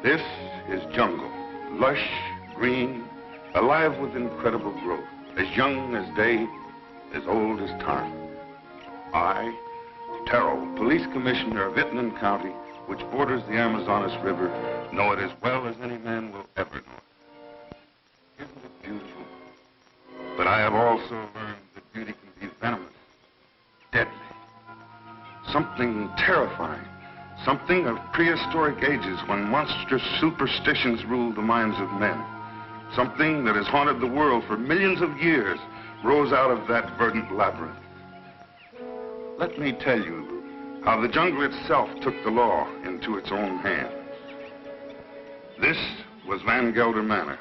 This is jungle, lush, green, alive with incredible growth, as young as day, as old as time. I, Terrell, police commissioner of Payton County, which borders the Amazonas River, know it as well as any man will ever know it. Isn't it beautiful? But I have also learned that beauty can be venomous, deadly, something terrifying. Something of prehistoric ages when monstrous superstitions ruled the minds of men. Something that has haunted the world for millions of years rose out of that verdant labyrinth. Let me tell you how the jungle itself took the law into its own hands. This was Van Gelder Manor,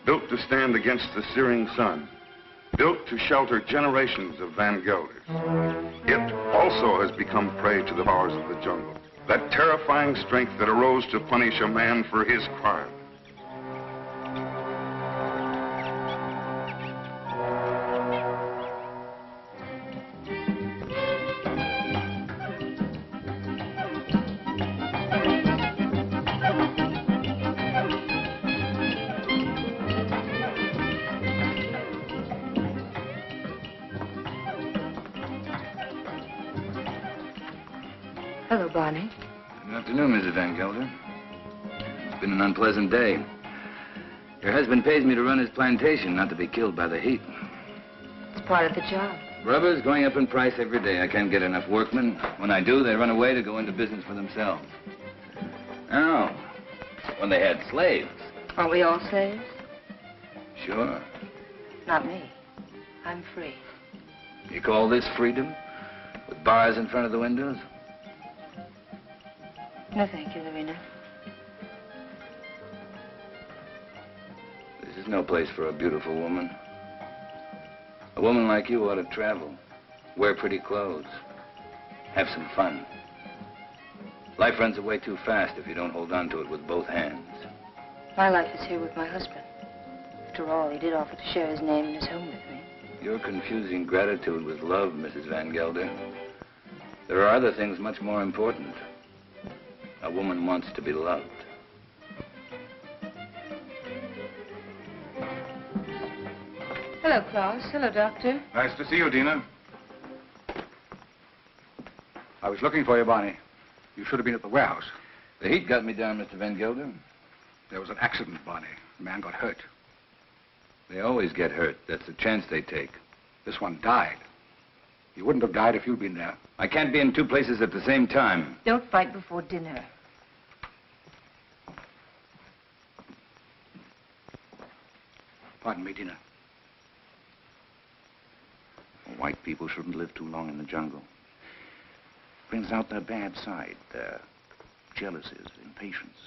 built to stand against the searing sun, built to shelter generations of Van Gelders. It also has become prey to the powers of the jungle. That terrifying strength that arose to punish a man for his crime. Hello, Barney. Good afternoon, Mrs. Van Gelder. It's been an unpleasant day. Your husband pays me to run his plantation, not to be killed by the heat. It's part of the job. Rubber's going up in price every day. I can't get enough workmen. When I do, they run away to go into business for themselves. Oh, when they had slaves. Aren't we all slaves? Sure. Not me. I'm free. You call this freedom? With bars in front of the windows? No, thank you, Lorena. This is no place for a beautiful woman. A woman like you ought to travel, wear pretty clothes, have some fun. Life runs away too fast if you don't hold on to it with both hands. My life is here with my husband. After all, he did offer to share his name and his home with me. You're confusing gratitude with love, Mrs. Van Gelder. There are other things much more important. A woman wants to be loved. Hello, Klaus. Hello, Doctor. Nice to see you, Dina. I was looking for you, Barney. You should have been at the warehouse. The heat got me down, Mr. Van Gelder. There was an accident, Barney. A man got hurt. They always get hurt. That's the chance they take. This one died. He wouldn't have died if you'd been there. I can't be in two places at the same time. Don't fight before dinner. Pardon me, Dina. White people shouldn't live too long in the jungle. Brings out their bad side, their jealousies, impatience.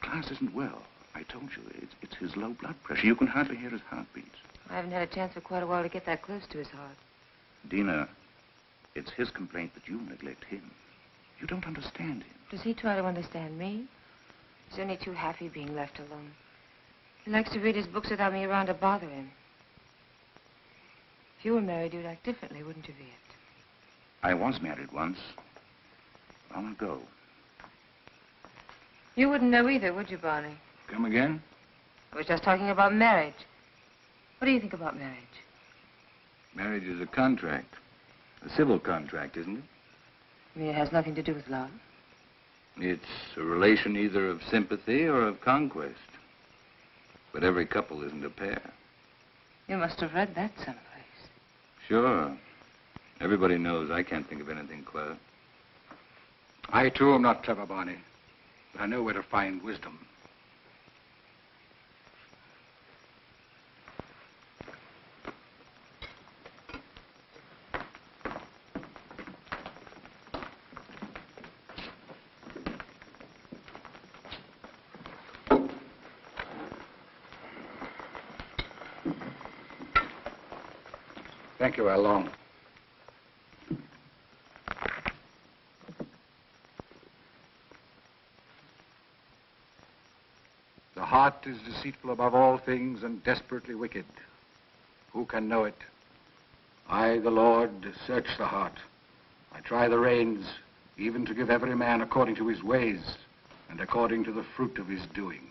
Klaus isn't well. I told you, it's his low blood pressure. You can hardly hear his heartbeats. I haven't had a chance for quite a while to get that close to his heart. Dina, it's his complaint that you neglect him. You don't understand him. Does he try to understand me? He's only too happy being left alone. He likes to read his books without me around to bother him. If you were married, you'd act differently, wouldn't you, Viet? I was married once. Long ago. You wouldn't know either, would you, Barney? Come again? I was just talking about marriage. What do you think about marriage? Marriage is a contract. A civil contract, isn't it? You mean it has nothing to do with love? It's a relation either of sympathy or of conquest. But every couple isn't a pair. You must have read that someplace. Sure. Everybody knows I can't think of anything clever. I, too, am not clever, Barney. But I know where to find wisdom. Thank you, Along. The heart is deceitful above all things and desperately wicked. Who can know it? I, the Lord, search the heart. I try the reins, even to give every man according to his ways and according to the fruit of his doings.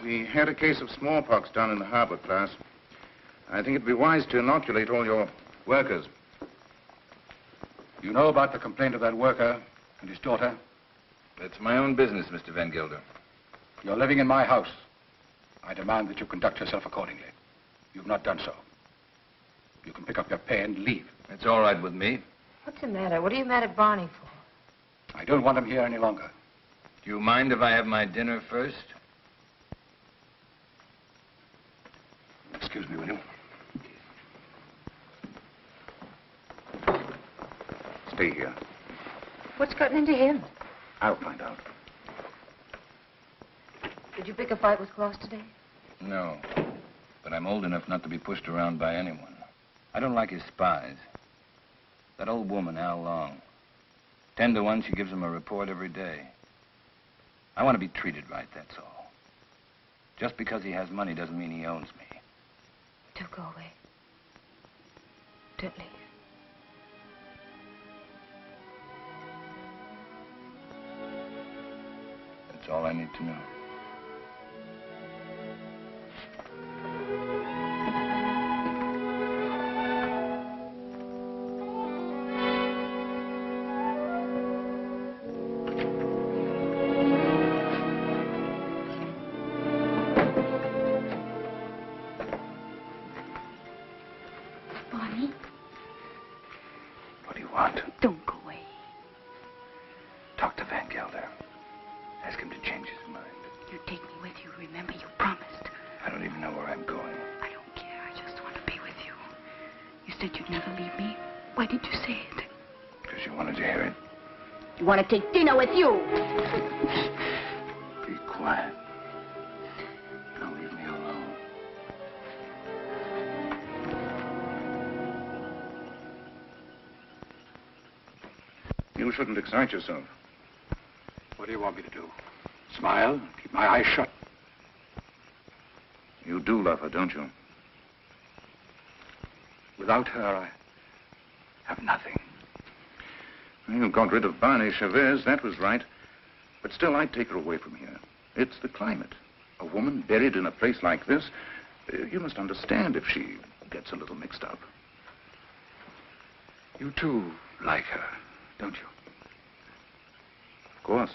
We had a case of smallpox down in the harbor, class. I think it'd be wise to inoculate all your workers. You know about the complaint of that worker and his daughter? That's my own business, Mr. Van Gelder. You're living in my house. I demand that you conduct yourself accordingly. You've not done so. You can pick up your pay and leave. It's all right with me. What's the matter? What are you mad at Barney for? I don't want him here any longer. Do you mind if I have my dinner first? Excuse me, will you? Stay here. What's gotten into him? I'll find out. Did you pick a fight with Claus today? No. But I'm old enough not to be pushed around by anyone. I don't like his spies. That old woman, Al Long. 10 to 1, she gives him a report every day. I want to be treated right, that's all. Just because he has money doesn't mean he owns me. Don't go away. Don't leave. That's all I need to know. Barney? What do you want? Don't go away. Talk to Van Gelder. Ask him to change his mind. You take me with you. Remember, you promised. I don't even know where I'm going. I don't care. I just want to be with you. You said you'd never leave me. Why did you say it? Because you wanted to hear it. You want to take dinner with you. Be quiet. Now leave me alone. You shouldn't excite yourself. What do you want me to do? Smile? Keep my eyes shut? You do love her, don't you? Without her, I have nothing. You got rid of Barney Chavez, that was right. But still, I'd take her away from here. It's the climate. A woman buried in a place like this, you must understand if she gets a little mixed up. You, too, like her, don't you? Of course.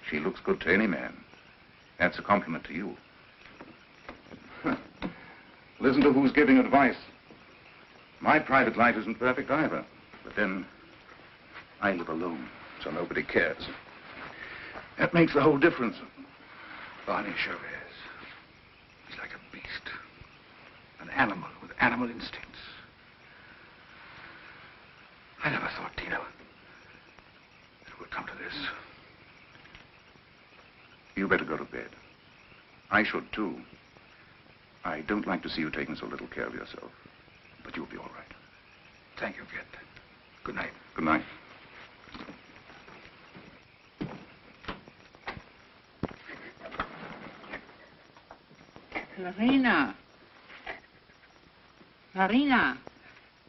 She looks good to any man. That's a compliment to you. Listen to who's giving advice. My private life isn't perfect either. But then, I live alone, so nobody cares. That makes the whole difference. Barney Chavez. He's like a beast. An animal with animal instincts. I never thought, Tina, it would come to this. You better go to bed. I should, too. I don't like to see you taking so little care of yourself. But you'll be all right. Thank you, Curt. Good night. Good night. Marina. Marina,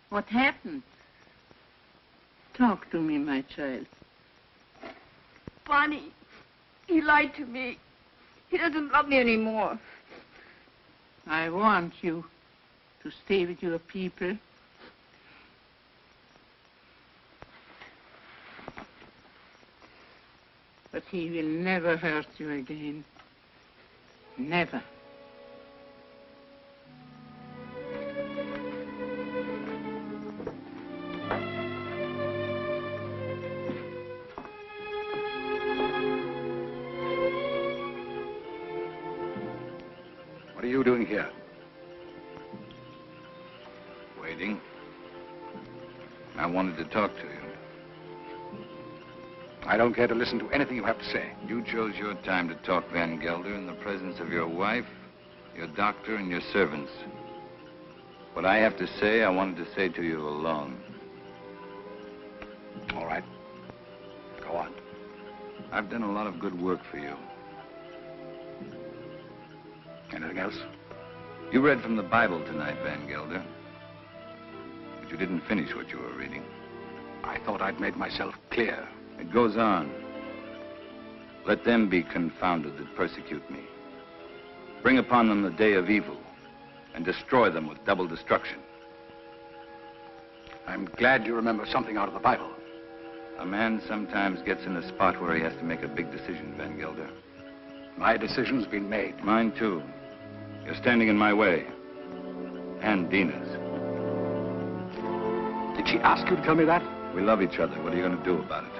what happened? Talk to me, my child. Bonnie, he lied to me. He doesn't love me anymore. I want you to stay with your people. But he will never hurt you again. Never. What are you doing here? Waiting. I wanted to talk to you. I don't care to listen to anything you have to say. You chose your time to talk, Van Gelder, in the presence of your wife, your doctor, and your servants. What I have to say, I wanted to say to you alone. All right. Go on. I've done a lot of good work for you. Anything else? You read from the Bible tonight, Van Gelder. But you didn't finish what you were reading. I thought I'd made myself clear. It goes on. Let them be confounded that persecute me. Bring upon them the day of evil, and destroy them with double destruction. I'm glad you remember something out of the Bible. A man sometimes gets in a spot where he has to make a big decision, Van Gelder. My decision's been made. Mine, too. You're standing in my way. And Dina's. Did she ask you to tell me that? We love each other. What are you going to do about it?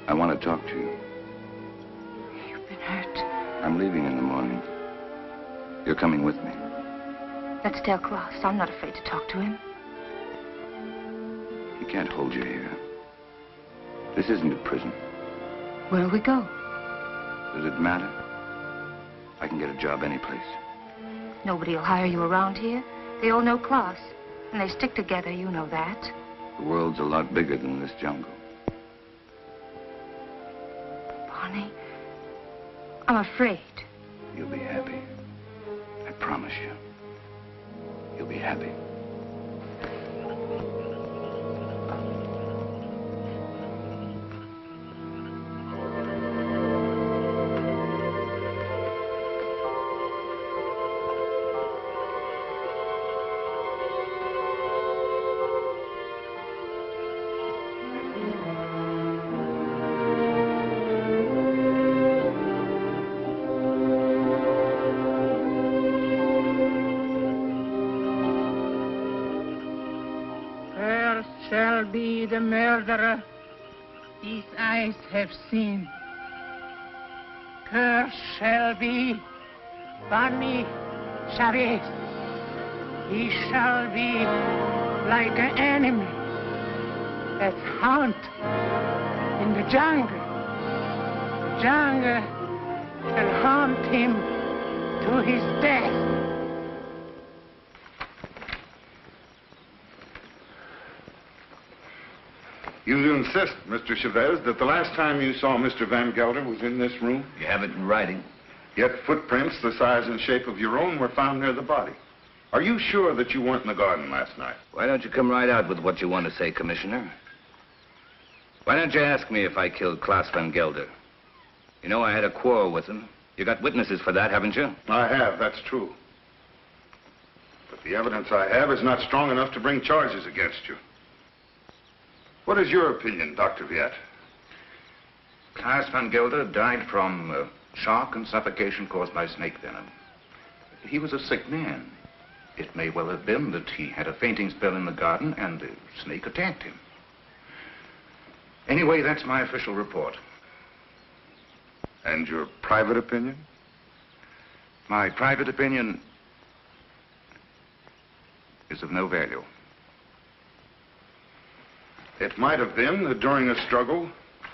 I want to talk to you. You've been hurt. I'm leaving in the morning. You're coming with me. Let's tell Klaus. I'm not afraid to talk to him. He can't hold you here. This isn't a prison. Where'll we go? Does it matter? I can get a job any place. Nobody will hire you around here. They all know Klaus. And they stick together, you know that. The world's a lot bigger than this jungle. Bonnie, I'm afraid. You'll be happy. I promise you. You'll be happy. Be the murderer these eyes have seen. Curt shall be Bonnie Chavez. He shall be like an animal that hunt in the jungle. The jungle shall hunt him to his death. You insist, Mr. Chavez, that the last time you saw Mr. Van Gelder was in this room? You have it in writing. Yet footprints the size and shape of your own were found near the body. Are you sure that you weren't in the garden last night? Why don't you come right out with what you want to say, Commissioner? Why don't you ask me if I killed Klaus Van Gelder? You know I had a quarrel with him. You got witnesses for that, haven't you? I have, that's true. But the evidence I have is not strong enough to bring charges against you. What is your opinion, Dr. Viet? Klaus Van Gelder died from shock and suffocation caused by snake venom. He was a sick man. It may well have been that he had a fainting spell in the garden and the snake attacked him. Anyway, that's my official report. And your private opinion? My private opinion is of no value. It might have been that during a struggle,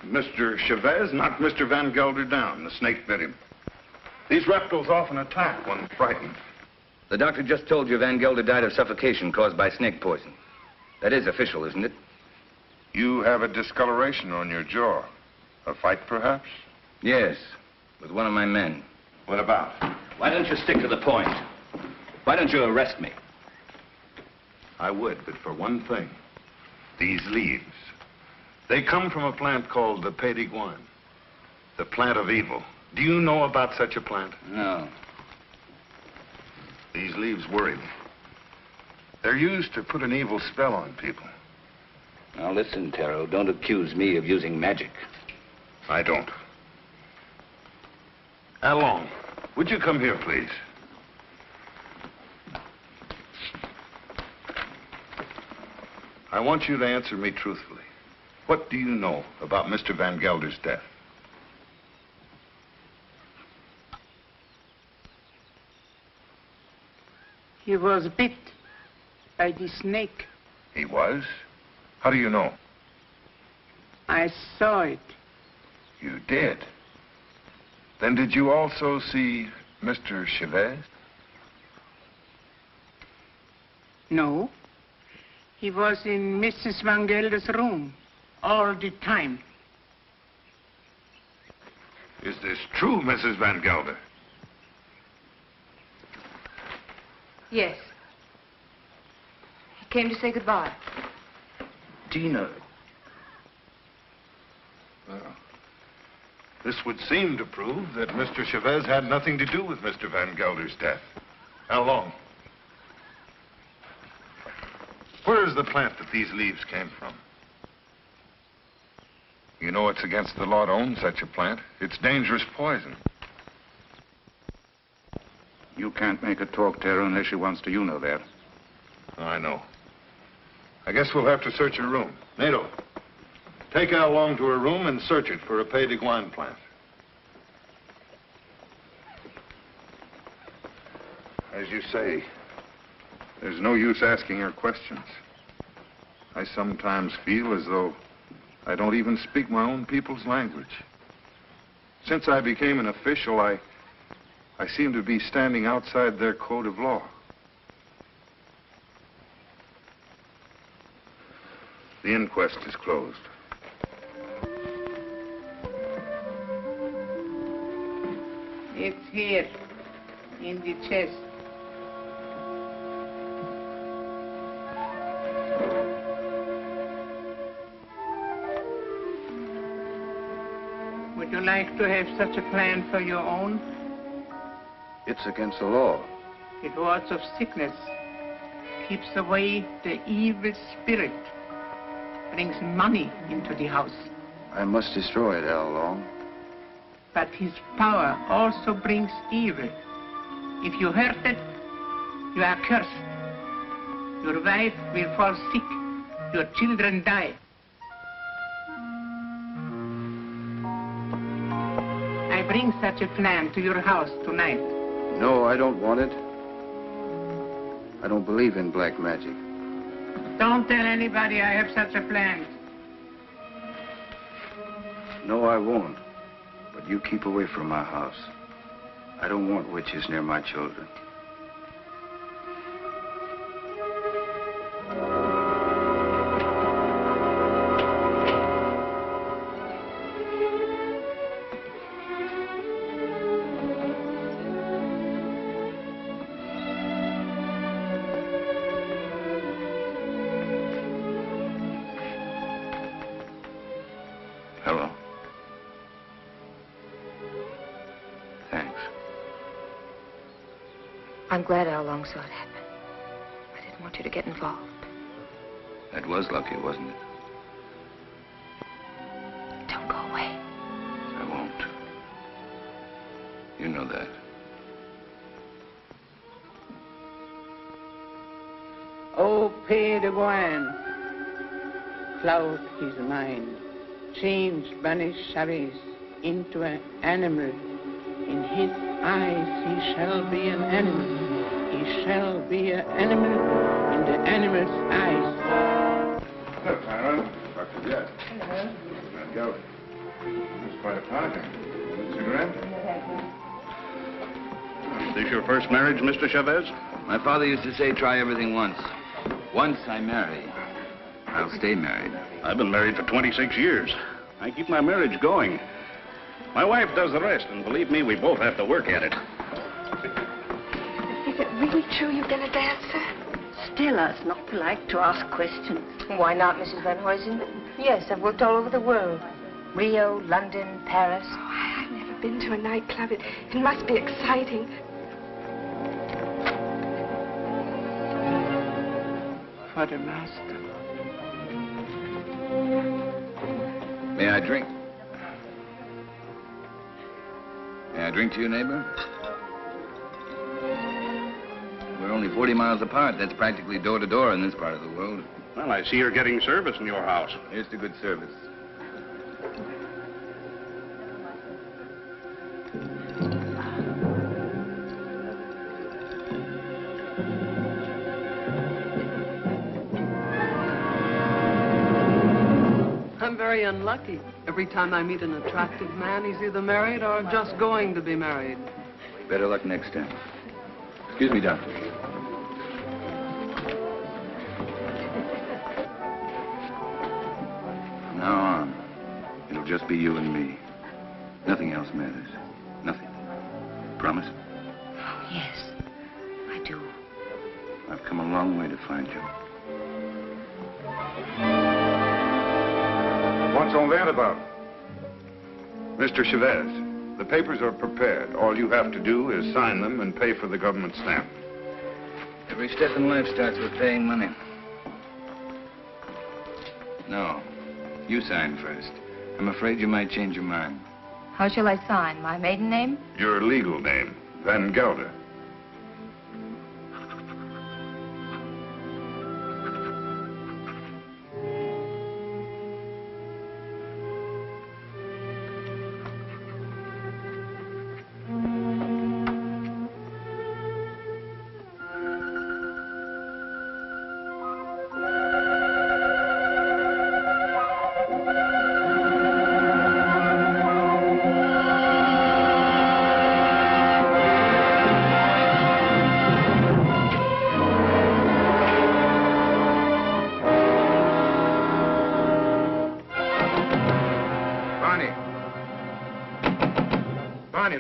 Mr. Chavez knocked Mr. Van Gelder down. The snake bit him. These reptiles often attack when frightened. The doctor just told you Van Gelder died of suffocation caused by snake poison. That is official, isn't it? You have a discoloration on your jaw. A fight, perhaps? Yes, with one of my men. What about? Why don't you stick to the point? Why don't you arrest me? I would, but for one thing. These leaves. They come from a plant called the Payton, the plant of evil. Do you know about such a plant? No. These leaves worry me. They're used to put an evil spell on people. Now listen, Taro, don't accuse me of using magic. I don't. Along, would you come here, please? I want you to answer me truthfully. What do you know about Mr. Van Gelder's death? He was bit by the snake. He was? How do you know? I saw it. You did? Then did you also see Mr. Chavez? No. He was in Mrs. Van Gelder's room all the time. Is this true, Mrs. Van Gelder? Yes. He came to say goodbye. Tina. Well, this would seem to prove that Mr. Chavez had nothing to do with Mr. Van Gelder's death. How long? Where is the plant that these leaves came from? You know it's against the law to own such a plant. It's dangerous poison. You can't make her talk, Tara, unless she wants to. You know that. I know. I guess we'll have to search her room. Nato, take Al along to her room and search it for a Payton plant. As you say, there's no use asking her questions. I sometimes feel as though I don't even speak my own people's language. Since I became an official, I seem to be standing outside their code of law. The inquest is closed. It's here, in the chest. Would you like to have such a plan for your own? It's against the law. It wards off sickness, keeps away the evil spirit, brings money into the house. I must destroy it, Al Long. But his power also brings evil. If you hurt it, you are cursed. Your wife will fall sick. Your children die. I bring such a plan to your house tonight. No, I don't want it. I don't believe in black magic. Don't tell anybody I have such a plan. No, I won't. But you keep away from my house. I don't want witches near my children. Hello. Thanks. I'm glad I long saw it happen. I didn't want you to get involved. That was lucky, wasn't it? Don't go away. I won't. You know that. Oh, Père de Boine, cloud his mind, changed banished Chavez into an animal. In his eyes he shall be an animal. He shall be an animal in the animal's eyes. Hello, Clara. Dr. Jett. Hello. Now, go. It's quite a party. Cigarette? Is this your first marriage, Mr. Chavez? My father used to say, try everything once. Once I marry, I'll stay married. I've been married for 26 years. I keep my marriage going. My wife does the rest, and believe me, we both have to work at it. Is it really true you've been a dancer? Stella, it's not polite to ask questions. Why not, Mrs. Van Huysen? Yes, I've worked all over the world. Rio, London, Paris. Oh, I've never been to a nightclub. It must be exciting. For the master. May I drink? May I drink to you, neighbor? We're only 40 miles apart. That's practically door to door in this part of the world. Well, I see you're getting service in your house. Here's to good service. I'm very unlucky. Every time I meet an attractive man, he's either married or just going to be married. Better luck next time. Excuse me, doctor. From now on, it'll just be you and me. Nothing else matters. Nothing. Promise? Oh, yes, I do. I've come a long way to find you. What's all that about? Mr. Chavez, the papers are prepared. All you have to do is sign them and pay for the government stamp. Every step in life starts with paying money. No, you sign first. I'm afraid you might change your mind. How shall I sign? My maiden name? Your legal name, Van Gelder.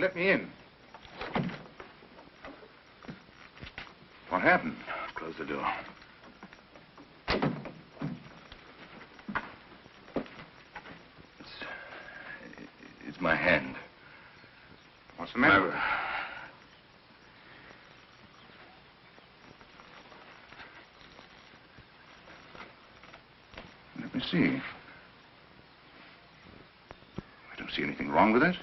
Let me in. What happened? Close the door. It's my hand. What's the matter? Let me see. I don't see anything wrong with it.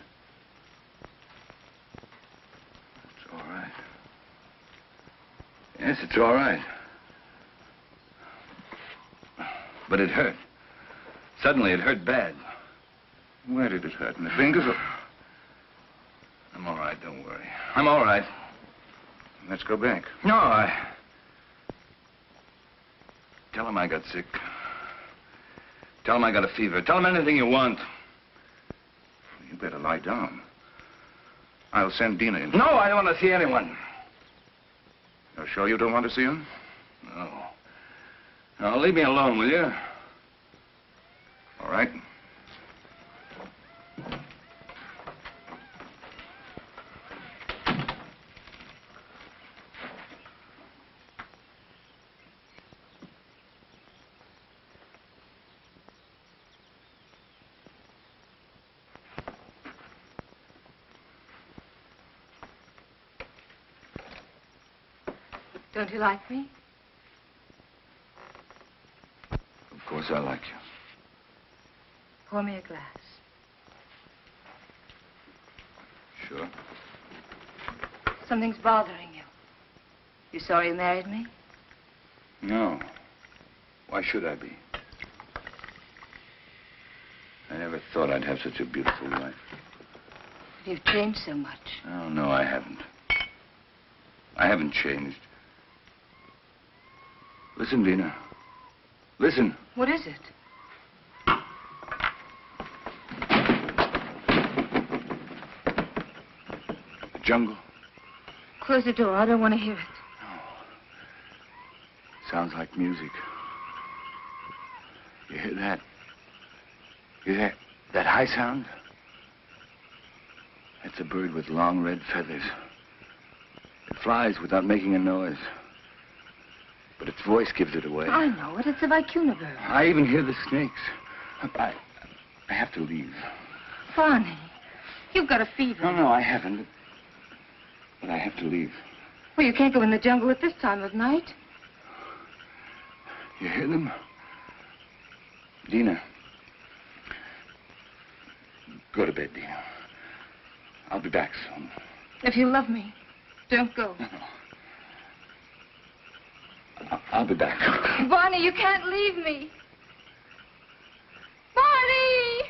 Yes, it's all right. But it hurt. Suddenly, it hurt bad. Where did it hurt? In the fingers or... I'm all right, don't worry. I'm all right. Let's go back. No, Tell him I got sick. Tell him I got a fever. Tell him anything you want. You better lie down. I'll send Dina in. No, I don't want to see anyone. You're sure you don't want to see him? No. Now, leave me alone, will you? All right. Don't you like me? Of course I like you. Pour me a glass. Sure. Something's bothering you. You sorry you married me? No. Why should I be? I never thought I'd have such a beautiful wife. You've changed so much. Oh, no, I haven't. I haven't changed. Listen, Dina. Listen. What is it? The jungle. Close the door. I don't want to hear it. No. Sounds like music. You hear that? You hear that high sound? That's a bird with long red feathers. It flies without making a noise. But its voice gives it away. I know it. It's a vicuna bird. I even hear the snakes. I have to leave. Barney, you've got a fever. No, I haven't. But I have to leave. Well, you can't go in the jungle at this time of night. You hear them? Dina. Go to bed, Dina. I'll be back soon. If you love me, don't go. No. I'll be back. Barney, you can't leave me. Barney!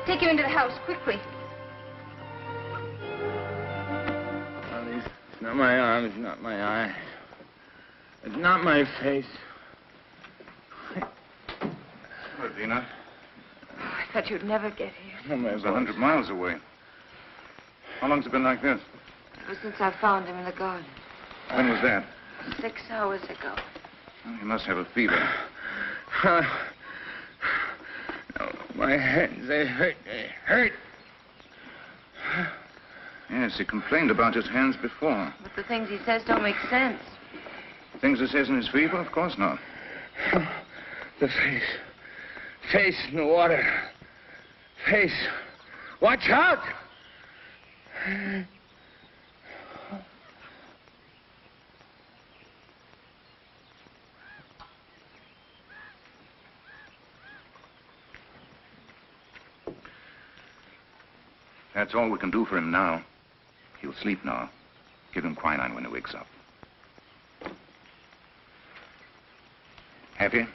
Take him into the house, quickly. It's not my arm, it's not my eye. It's not my face. What, Dina? Oh, I thought you'd never get here. Oh, It was 100 miles away. How long's it been like this? Ever since I found him in the garden. When was that? 6 hours ago. Well, he must have a fever. No, my hands, they hurt. They hurt. Yes, he complained about his hands before. But the things he says don't make sense. Things he says in his fever? Of course not. The face. Face in the water. Face. Watch out! That's all we can do for him now. He'll sleep now. Give him quinine when he wakes up. Happy?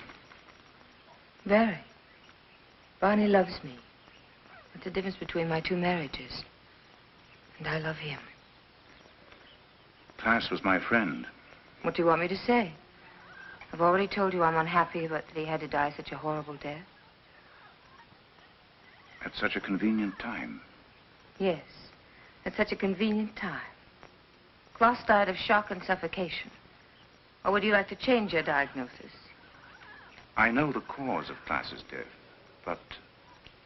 Very. Barney loves me. That's the difference between my 2 marriages. And I love him. Klaas was my friend. What do you want me to say? I've already told you I'm unhappy about that he had to die such a horrible death. At such a convenient time. Yes, at such a convenient time. Klaas died of shock and suffocation. Or would you like to change your diagnosis? I know the cause of Klaas's death, but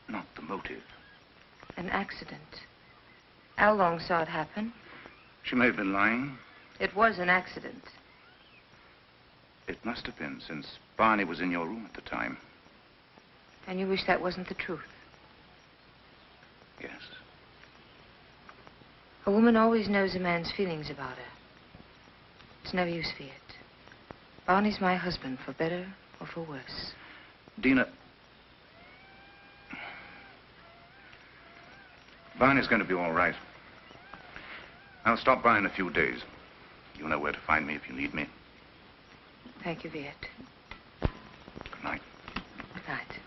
not the motive. An accident. How long saw it happen? She may have been lying. It was an accident. It must have been, since Barney was in your room at the time. And you wish that wasn't the truth? Yes. A woman always knows a man's feelings about her. It's no use, Fiat. Barney's my husband, for better or for worse. Dina. Barney's going to be all right. I'll stop by in a few days. You know where to find me if you need me. Thank you, Viet. Good night. Good night.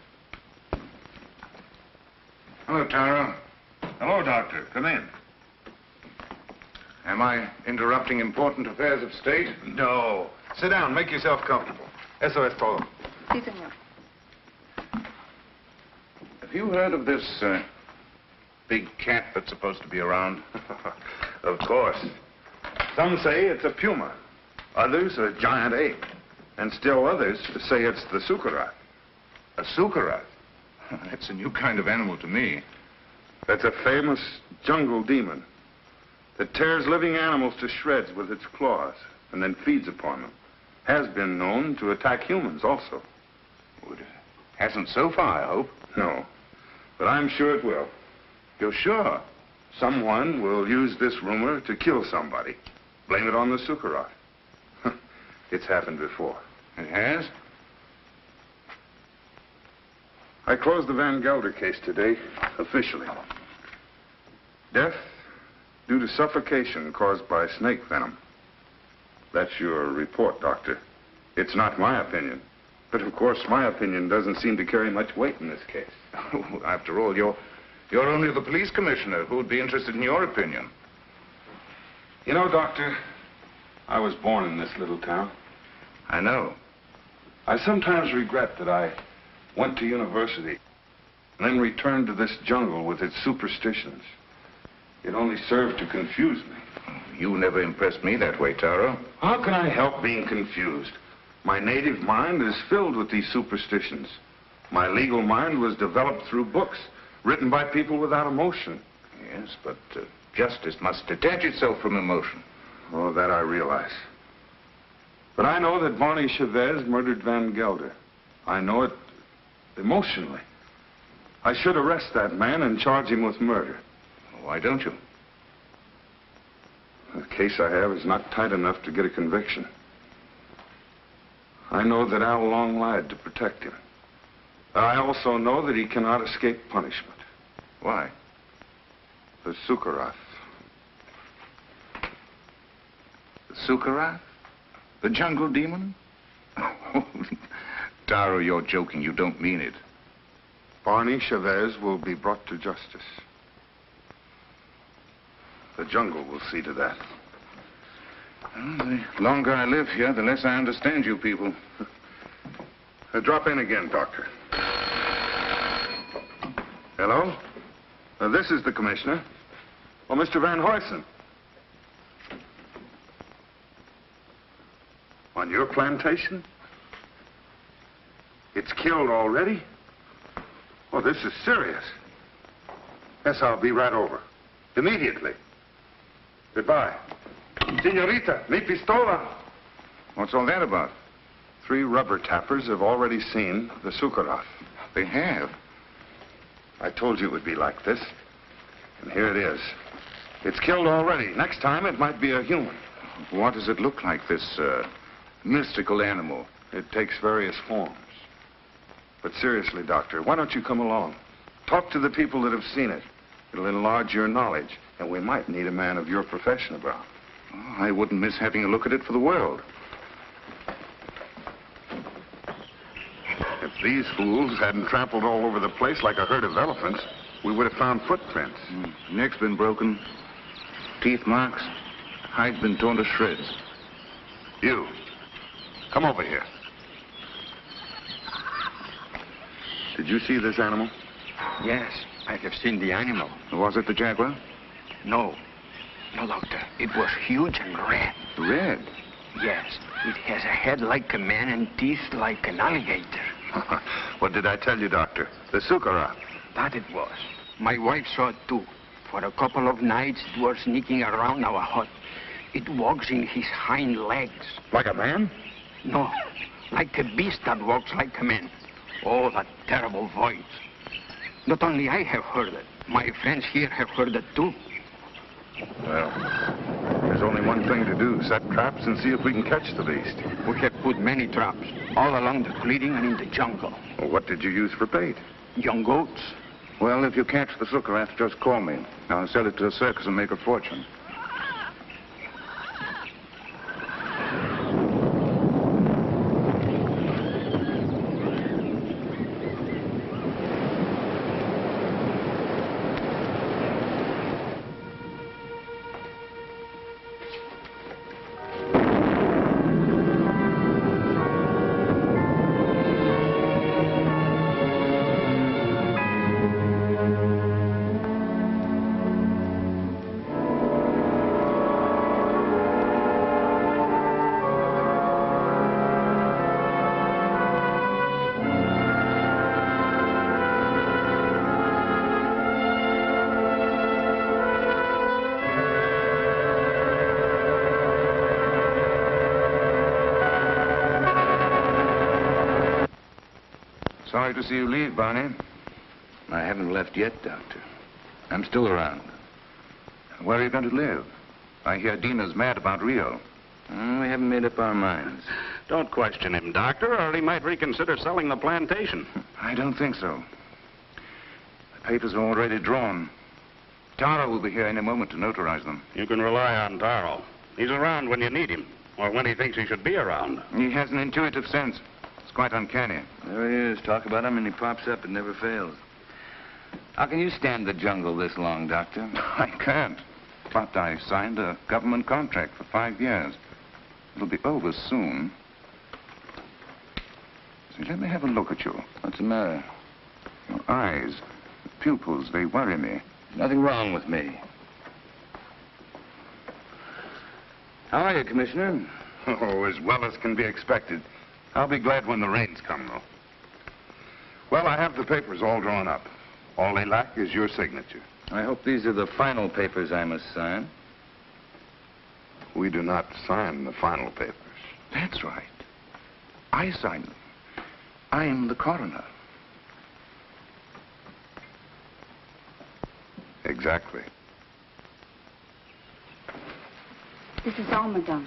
Hello, Tara. Hello, Doctor. Come in. Am I interrupting important affairs of state? No. Sit down. Make yourself comfortable. Eso es todo. Sí, señor. Have you heard of this big cat that's supposed to be around? Of course. Some say it's a puma. Others a giant ape. And still others say it's the sukarat. A sukarat? That's a new kind of animal to me. That's a famous jungle demon that tears living animals to shreds with its claws and then feeds upon them. Has been known to attack humans also. Well, it hasn't so far, I hope. No, but I'm sure it will. You're sure? Someone will use this rumor to kill somebody. Blame it on the sukarat. It's happened before. It has? I closed the Van Gelder case today, officially. Death due to suffocation caused by snake venom. That's your report, Doctor. It's not my opinion. But of course, my opinion doesn't seem to carry much weight in this case. After all, you're only the police commissioner. Who would be interested in your opinion? You know, Doctor, I was born in this little town. I know. I sometimes regret that I went to university and then returned to this jungle with its superstitions. It only served to confuse me. You never impressed me that way, Taro. How can I help being confused? My native mind is filled with these superstitions. My legal mind was developed through books written by people without emotion. Yes, but justice must detach itself from emotion. Oh, that I realize. But I know that Barney Chavez murdered Van Gelder. I know it emotionally. I should arrest that man and charge him with murder. Why don't you? The case I have is not tight enough to get a conviction. I know that Al Long lied to protect him. I also know that he cannot escape punishment. Why? The Sukarat. The Sukarat? The jungle demon? Taro, you're joking. You don't mean it. Barney Chavez will be brought to justice. The jungle will see to that. Well, the longer I live here, the less I understand you people. Drop in again, Doctor. Hello? This is the commissioner. Oh, Mr. Van Huysen. On your plantation? It's killed already? Oh, this is serious. Yes, I'll be right over. Immediately. Goodbye. Senorita, mi pistola. What's all that about? 3 rubber tappers have already seen the Sukarath. They have? I told you it would be like this. And here it is. It's killed already. Next time, it might be a human. What does it look like, this mystical animal? It takes various forms. But seriously, Doctor, why don't you come along? Talk to the people that have seen it. It'll enlarge your knowledge, and we might need a man of your profession around. Oh, I wouldn't miss having a look at it for the world. If these fools hadn't trampled all over the place like a herd of elephants, we would have found footprints. Neck's been broken, teeth marks, hide's been torn to shreds. You, come over here. Did you see this animal? Yes, I have seen the animal. Was it the jaguar? No. No, Doctor. It was huge and red. Red? Yes. It has a head like a man and teeth like an alligator. What did I tell you, Doctor? The Sukarath. That it was. My wife saw it too. For a couple of nights, it was sneaking around our hut. It walks in his hind legs. Like a man? No, like a beast that walks like a man. Oh, that terrible voice. Not only I have heard it, my friends here have heard it too. Well, there's only one thing to do. Set traps and see if we can catch the beast. We have put many traps, all along the clearing and in the jungle. Well, what did you use for bait? Young goats. Well, if you catch the Sukarath, just call me. I'll sell it to a circus and make a fortune. Sorry to see you leave, Barney. I haven't left yet, Doctor. I'm still around. Where are you going to live? I hear Dina's mad about Rio. We haven't made up our minds. Don't question him, Doctor, or he might reconsider selling the plantation. I don't think so. The papers are already drawn. Tara will be here any moment to notarize them. You can rely on Taro. He's around when you need him, or when he thinks he should be around. He has an intuitive sense. It's quite uncanny. There he is. Talk about him and he pops up. It never fails. How can you stand the jungle this long, Doctor? I can't. But I signed a government contract for 5 years. It'll be over soon. See, let me have a look at you. What's the matter? Your eyes, the pupils, they worry me. Nothing wrong with me. How are you, Commissioner? Oh, as well as can be expected. I'll be glad when the rains come, though. Well, I have the papers all drawn up. All they lack is your signature. I hope these are the final papers I must sign. We do not sign the final papers. That's right. I signed them. I'm the coroner. Exactly. This is all, madame.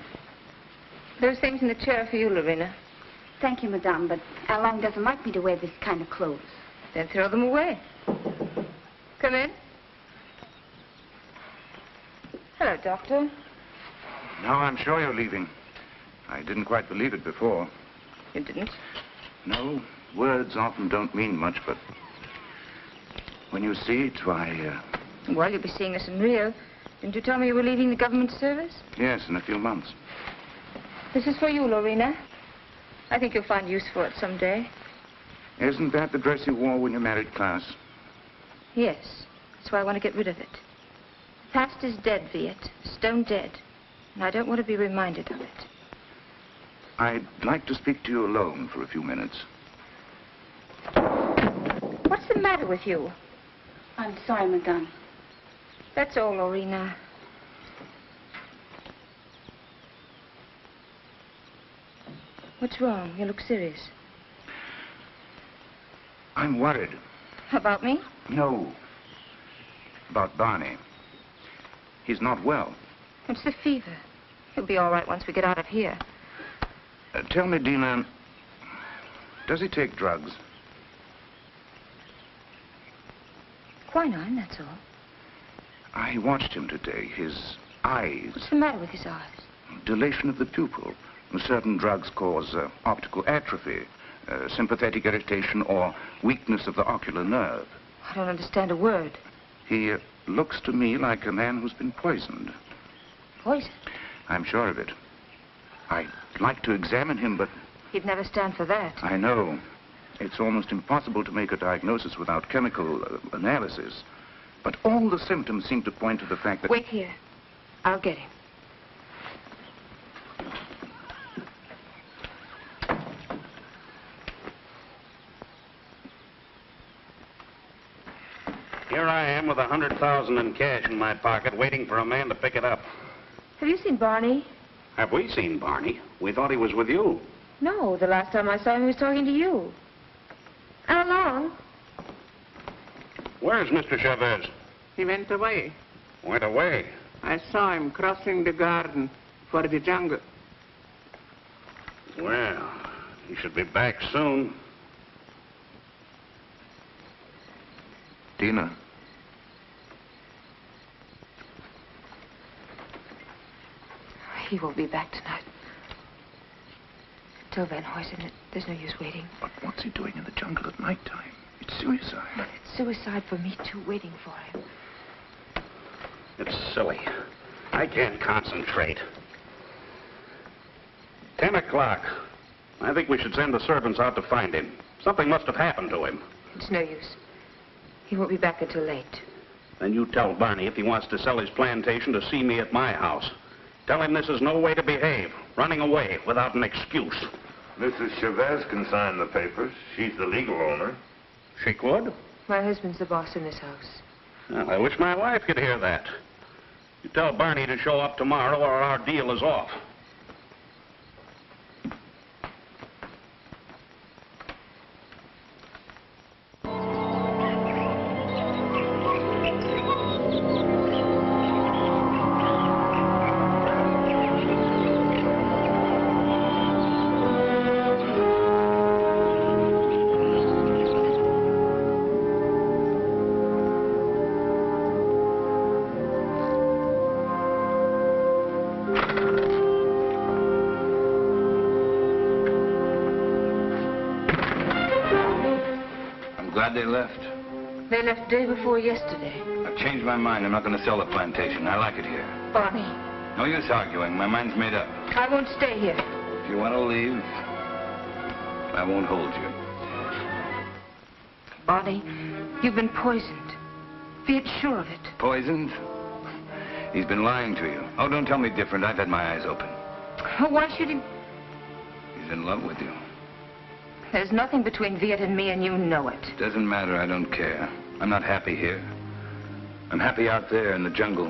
Those things in the chair for you, Lorena. Thank you, madame, but Alain doesn't like me to wear this kind of clothes. Then throw them away. Come in. Hello, Doctor. Now I'm sure you're leaving. I didn't quite believe it before. You didn't? No, words often don't mean much, but when you see it, why, Well, you'll be seeing us in Rio. Didn't you tell me you were leaving the government service? yes, in a few months. This is for you, Lorena. I think you'll find use for it someday. Isn't that the dress you wore when you married Klaus? Yes. That's why I want to get rid of it. The past is dead, Viet. Stone dead. And I don't want to be reminded of it. I'd like to speak to you alone for a few minutes. What's the matter with you? I'm sorry, madame. That's all, Lorena. What's wrong? You look serious. I'm worried. About me? No. About Barney. He's not well. It's the fever. He'll be all right once we get out of here. Tell me, Dina, does he take drugs? Quinine, that's all. I watched him today. His eyes. What's the matter with his eyes? Dilation of the pupil. Certain drugs cause optical atrophy, sympathetic irritation, or weakness of the ocular nerve. I don't understand a word. He looks to me like a man who's been poisoned. Poisoned? I'm sure of it. I'd like to examine him, but... He'd never stand for that. I know. It's almost impossible to make a diagnosis without chemical analysis. But all the symptoms seem to point to the fact that... Wait here. I'll get him. Here I am with $100,000 in cash in my pocket, waiting for a man to pick it up. Have you seen Barney? Have we seen Barney? We thought he was with you. No, the last time I saw him, he was talking to you. How long? Where's Mr. Chavez? He went away. Went away? I saw him crossing the garden for the jungle. Well, he should be back soon. Dina. He won't be back tonight. Till then, Hoyson, there's no use waiting. But what's he doing in the jungle at nighttime? It's suicide. But it's suicide for me, too, waiting for him. It's silly. I can't concentrate. 10 o'clock. I think we should send the servants out to find him. Something must have happened to him. It's no use. He won't be back until late. Then you tell Barney if he wants to sell his plantation to see me at my house. Tell him this is no way to behave. Running away without an excuse. Mrs. Chavez can sign the papers. She's the legal owner. She could? My husband's the boss in this house. Well, I wish my wife could hear that. You tell Barney to show up tomorrow or our deal is off. They left. They left day before yesterday. I've changed my mind. I'm not going to sell the plantation. I like it here. Barney. No use arguing. My mind's made up. I won't stay here. If you want to leave, I won't hold you. Barney, you've been poisoned. Be sure of it. Poisoned? He's been lying to you. Oh, don't tell me different. I've had my eyes open. Why should he... He's in love with you. There's nothing between Viet and me, and you know it. Doesn't matter. I don't care. I'm not happy here. I'm happy out there in the jungle.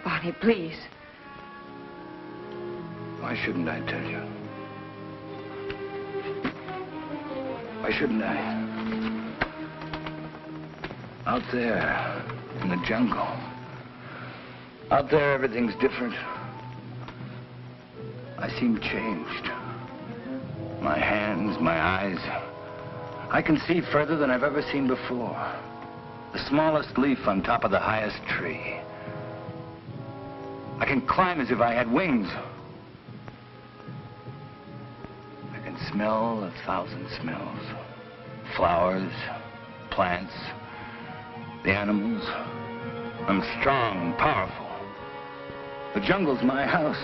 Barney, please. Why shouldn't I tell you? Why shouldn't I? Out there in the jungle. Out there, everything's different. I seem changed. My hands, my eyes. I can see further than I've ever seen before. The smallest leaf on top of the highest tree. I can climb as if I had wings. I can smell 1,000 smells. Flowers, plants, the animals. I'm strong and powerful. The jungle's my house.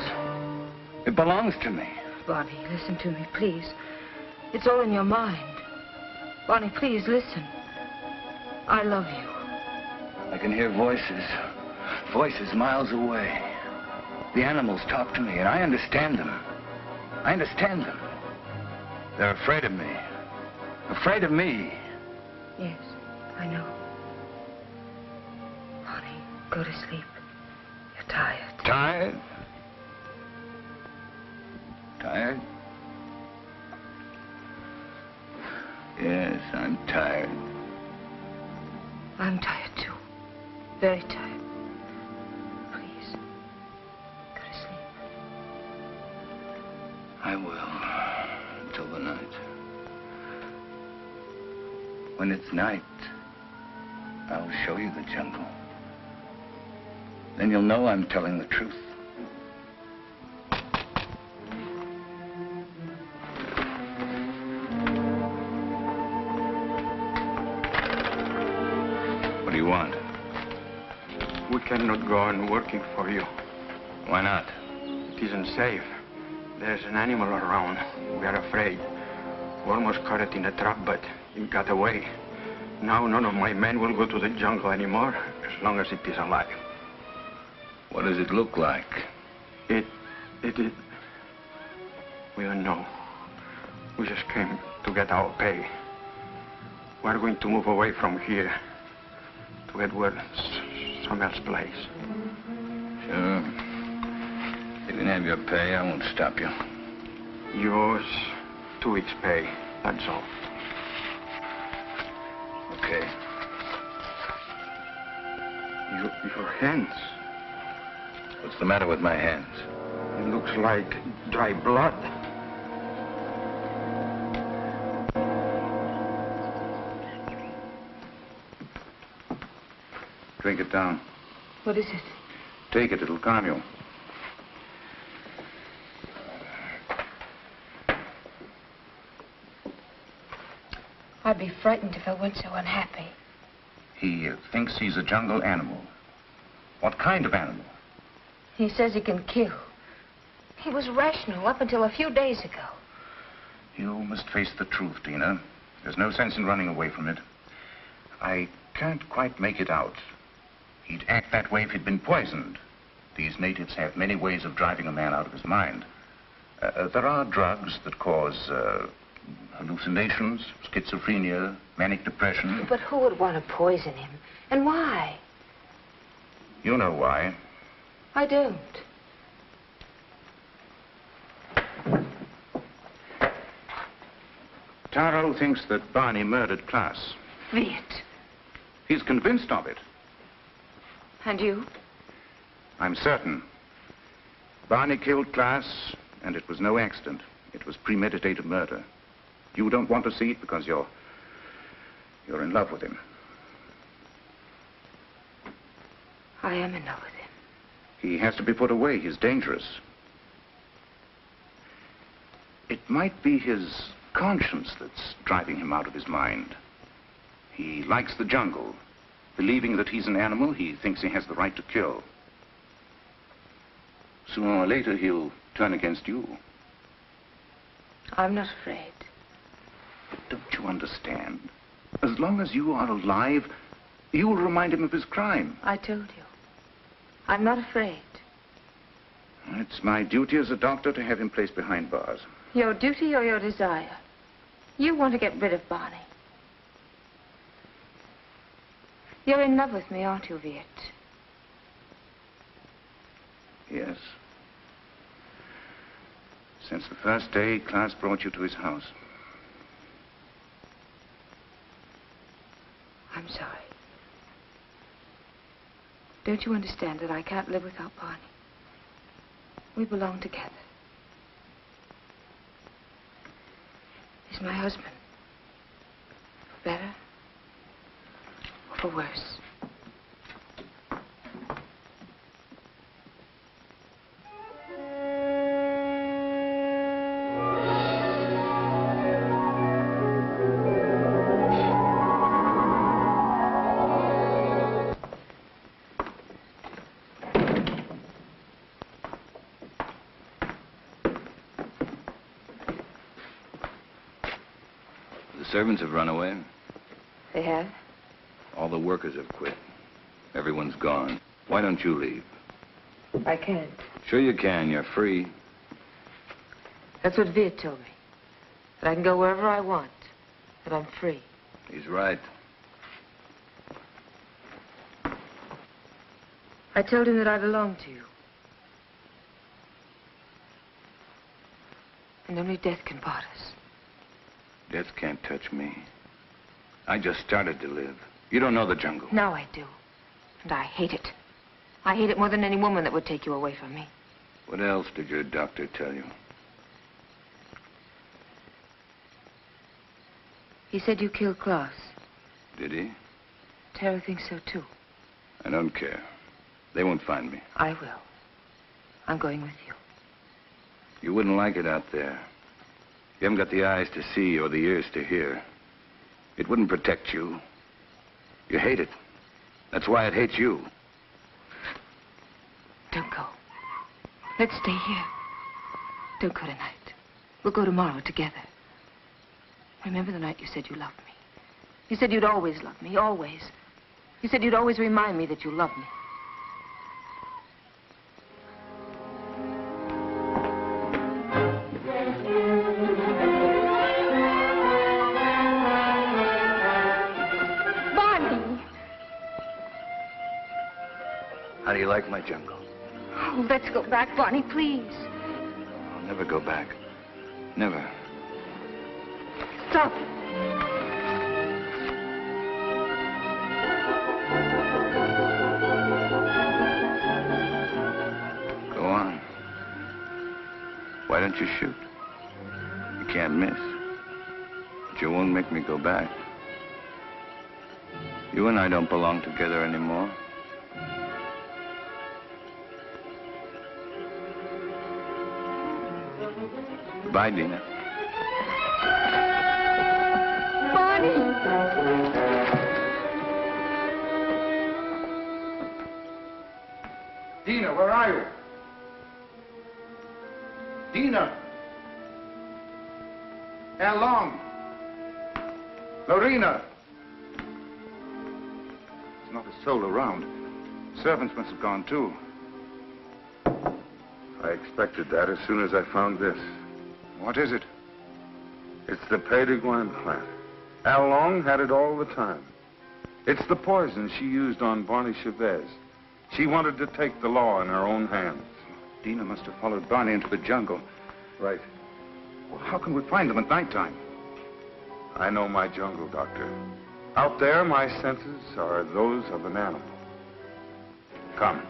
It belongs to me. Barney, listen to me, please. It's all in your mind. Barney, please, listen. I love you. I can hear voices. Voices miles away. The animals talk to me, and I understand them. I understand them. They're afraid of me. Afraid of me. Yes, I know. Barney, go to sleep. You're tired. Tired? Tired? Yes, I'm tired. I'm tired, too. Very tired. Please, go to sleep. I will, until the night. When it's night, I'll show you the jungle. Then you'll know I'm telling the truth. What do you want? We cannot go on working for you. Why not? It isn't safe. There's an animal around. We are afraid. We almost caught it in a trap, but it got away. Now none of my men will go to the jungle anymore, as long as it is alive. What does it look like? It... We don't know. We just came to get our pay. We're going to move away from here to get where some else place. Sure. You can have your pay. I won't stop you. Yours, 2 weeks' pay. That's all. Okay. Your hands. What's the matter with my hands? It looks like dry blood. Drink it down. What is it? Take it, it'll calm you. I'd be frightened if I weren't so unhappy. He thinks he's a jungle animal. What kind of animal? He says he can kill. He was rational up until a few days ago. You must face the truth, Tina. There's no sense in running away from it. I can't quite make it out. He'd act that way if he'd been poisoned. These natives have many ways of driving a man out of his mind. There are drugs that cause hallucinations, schizophrenia, manic depression. But who would want to poison him? And why? You know why. I don't. Taro thinks that Barney murdered Klaas. Viet. He's convinced of it. And you? I'm certain. Barney killed Klaas, and it was no accident. It was premeditated murder. You don't want to see it because you're in love with him. I am in love with him. He has to be put away. He's dangerous. It might be his conscience that's driving him out of his mind. He likes the jungle. Believing that he's an animal, he thinks he has the right to kill. Sooner or later, he'll turn against you. I'm not afraid. But don't you understand? As long as you are alive, you'll remind him of his crime. I told you. I'm not afraid. It's my duty as a doctor to have him placed behind bars. Your duty or your desire? You want to get rid of Barney. You're in love with me, aren't you, Viet? Yes. Since the first day Klaas brought you to his house. I'm sorry. Don't you understand that I can't live without Barney? We belong together. He's my husband. For better or for worse. The servants have run away. They have? All the workers have quit. Everyone's gone. Why don't you leave? I can't. Sure you can. You're free. That's what Viet told me. That I can go wherever I want. That I'm free. He's right. I told him that I belong to you. And only death can part us. Death can't touch me. I just started to live. You don't know the jungle. Now I do. And I hate it. I hate it more than any woman that would take you away from me. What else did your doctor tell you? He said you killed Klaus. Did he? Tara thinks so, too. I don't care. They won't find me. I will. I'm going with you. You wouldn't like it out there. You haven't got the eyes to see or the ears to hear. It wouldn't protect you. You hate it. That's why it hates you. Don't go. Let's stay here. Don't go tonight. We'll go tomorrow together. Remember the night you said you loved me? You said you'd always love me, always. You said you'd always remind me that you loved me. Barney! How do you like my jungle? Oh, let's go back, Barney, please. I'll never go back. Never. Stop. Go on. Why don't you shoot? You can't miss. But you won't make me go back. You and I don't belong together anymore. Goodbye, Dina. Barney! Dina, where are you? Dina! How long? Lorena! There's not a soul around. Servants must have gone, too. I expected that as soon as I found this. What is it? It's the Payton plant. Al Long had it all the time. It's the poison she used on Barney Chavez. She wanted to take the law in her own hands. Dina must have followed Barney into the jungle. Right. Well, how can we find them at nighttime? I know my jungle, Doctor. Out there, my senses are those of an animal. Come.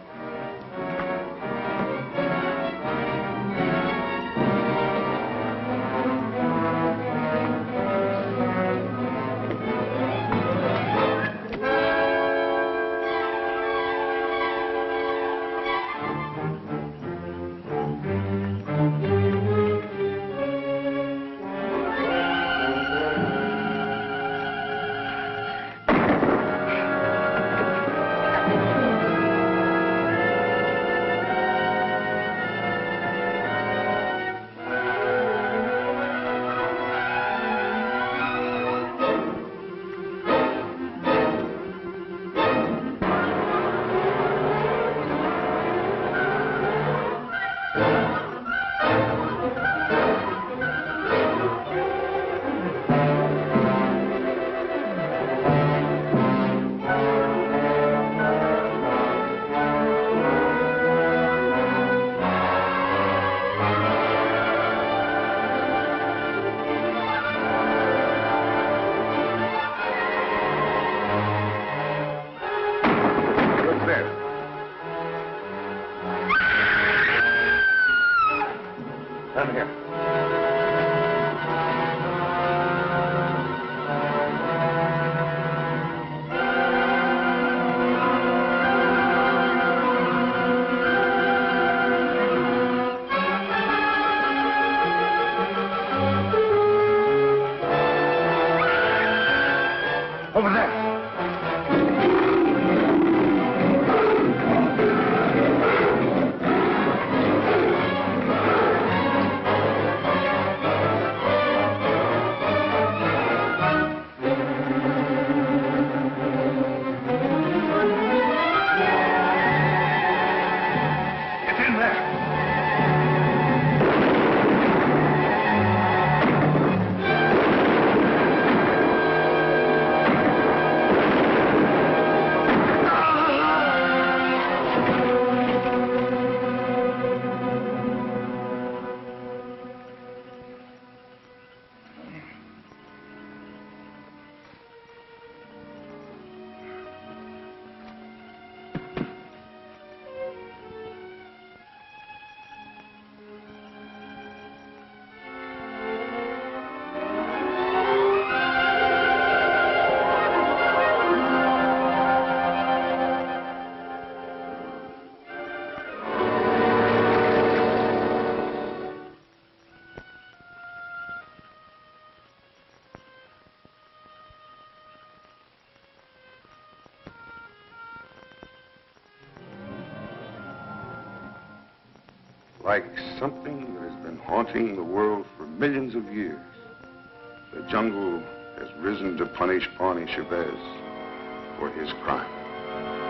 Like something that has been haunting the world for millions of years, the jungle has risen to punish Barney Chavez for his crime.